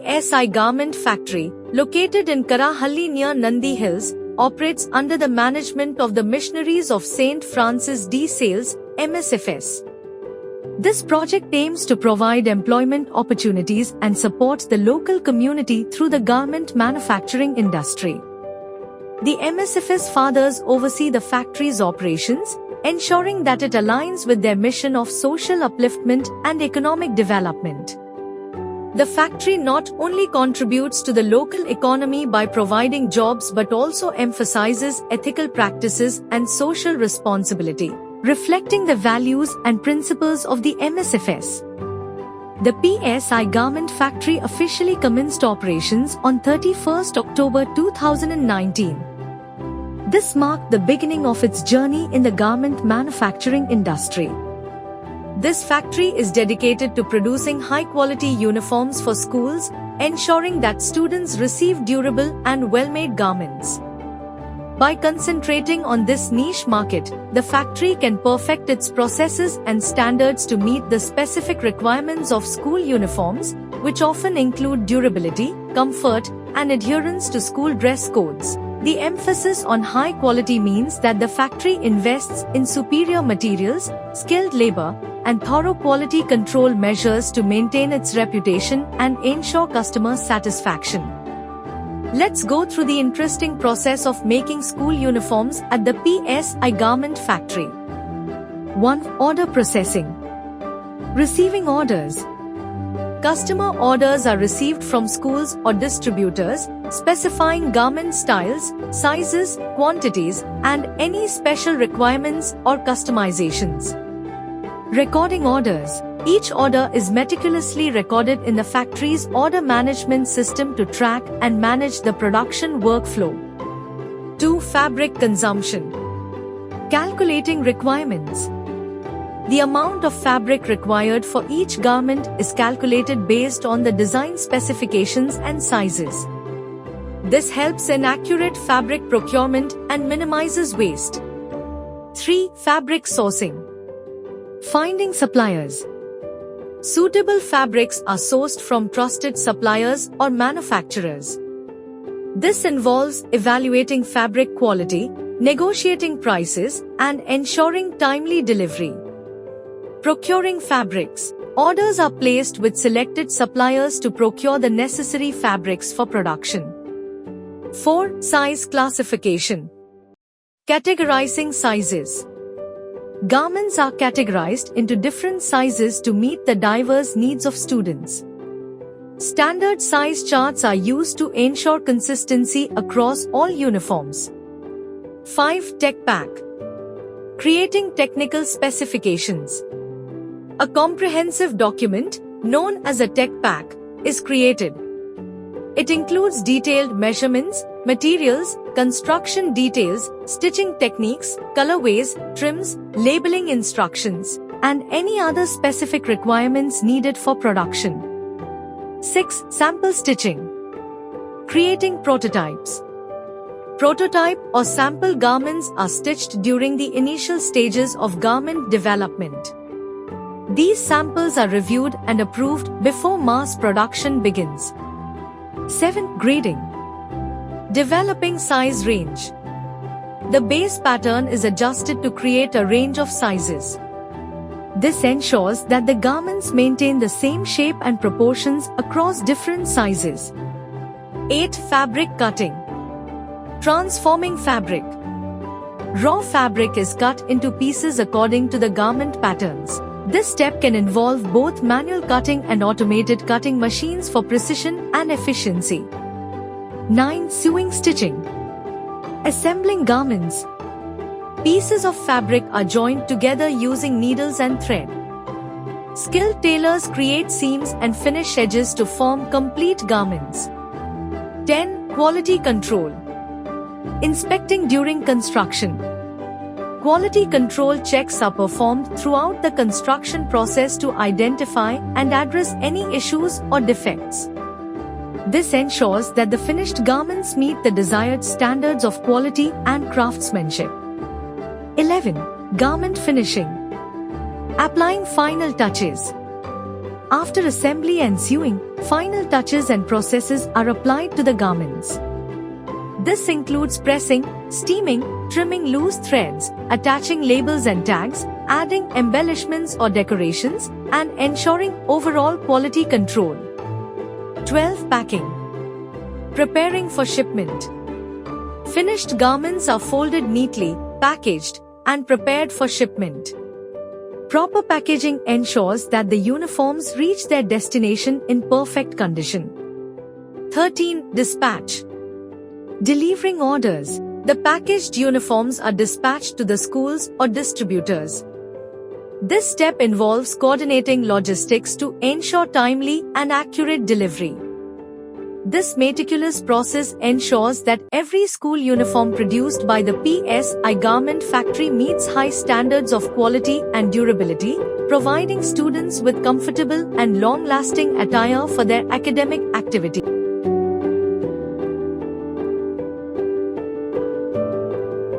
PSI Garment Factory, located in Karahalli near Nandi Hills, operates under the management of the Missionaries of St. Francis de Sales, MSFS. This project aims to provide employment opportunities and supports the local community through the garment manufacturing industry. The MSFS fathers oversee the factory's operations, ensuring that it aligns with their mission of social upliftment and economic development. The factory not only contributes to the local economy by providing jobs but also emphasizes ethical practices and social responsibility, reflecting the values and principles of the MSFS. The PSI Garment Factory officially commenced operations on 31st October 2019. This marked the beginning of its journey in the garment manufacturing industry. This factory is dedicated to producing high-quality uniforms for schools, ensuring that students receive durable and well-made garments. By concentrating on this niche market, the factory can perfect its processes and standards to meet the specific requirements of school uniforms, which often include durability, comfort, and adherence to school dress codes. The emphasis on high quality means that the factory invests in superior materials, skilled labor, and thorough quality control measures to maintain its reputation and ensure customer satisfaction. Let's go through the interesting process of making school uniforms at the PSI Garment Factory. 1. Order processing. Receiving orders. Customer orders are received from schools or distributors, specifying garment styles, sizes, quantities, and any special requirements or customizations. Recording orders. Each order is meticulously recorded in the factory's order management system to track and manage the production workflow. 2. Fabric consumption. Calculating requirements. The amount of fabric required for each garment is calculated based on the design specifications and sizes. This helps in accurate fabric procurement and minimizes waste. 3. Fabric sourcing. Finding suppliers. Suitable fabrics are sourced from trusted suppliers or manufacturers. This involves evaluating fabric quality, negotiating prices, and ensuring timely delivery. Procuring fabrics. Orders are placed with selected suppliers to procure the necessary fabrics for production. 4. Size classification. Categorizing sizes. Garments are categorized into different sizes to meet the diverse needs of students. Standard size charts are used to ensure consistency across all uniforms. 5. Tech pack. Creating technical specifications. A comprehensive document, known as a tech pack, is created. It includes detailed measurements, materials, construction details, stitching techniques, colorways, trims, labeling instructions, and any other specific requirements needed for production. 6. Sample stitching. Creating prototypes. Prototype or sample garments are stitched during the initial stages of garment development. These samples are reviewed and approved before mass production begins. 7. Grading. Developing size range. The base pattern is adjusted to create a range of sizes. This ensures that the garments maintain the same shape and proportions across different sizes. 8. Fabric cutting. Transforming fabric. Raw fabric is cut into pieces according to the garment patterns. This step can involve both manual cutting and automated cutting machines for precision and efficiency. 9. Sewing stitching. Assembling garments. Pieces of fabric are joined together using needles and thread. Skilled tailors create seams and finish edges to form complete garments. 10. Quality control. Inspecting during construction. Quality control checks are performed throughout the construction process to identify and address any issues or defects. This ensures that the finished garments meet the desired standards of quality and craftsmanship. 11. Garment finishing. Applying final touches. After assembly and sewing, final touches and processes are applied to the garments. This includes pressing, steaming, trimming loose threads, attaching labels and tags, adding embellishments or decorations, and ensuring overall quality control. 12. Packing. Preparing for shipment. Finished garments are folded neatly, packaged, and prepared for shipment. Proper packaging ensures that the uniforms reach their destination in perfect condition. 13. Dispatch. Delivering orders. The packaged uniforms are dispatched to the schools or distributors. This step involves coordinating logistics to ensure timely and accurate delivery. This meticulous process ensures that every school uniform produced by the PSI garment factory meets high standards of quality and durability, providing students with comfortable and long-lasting attire for their academic activity.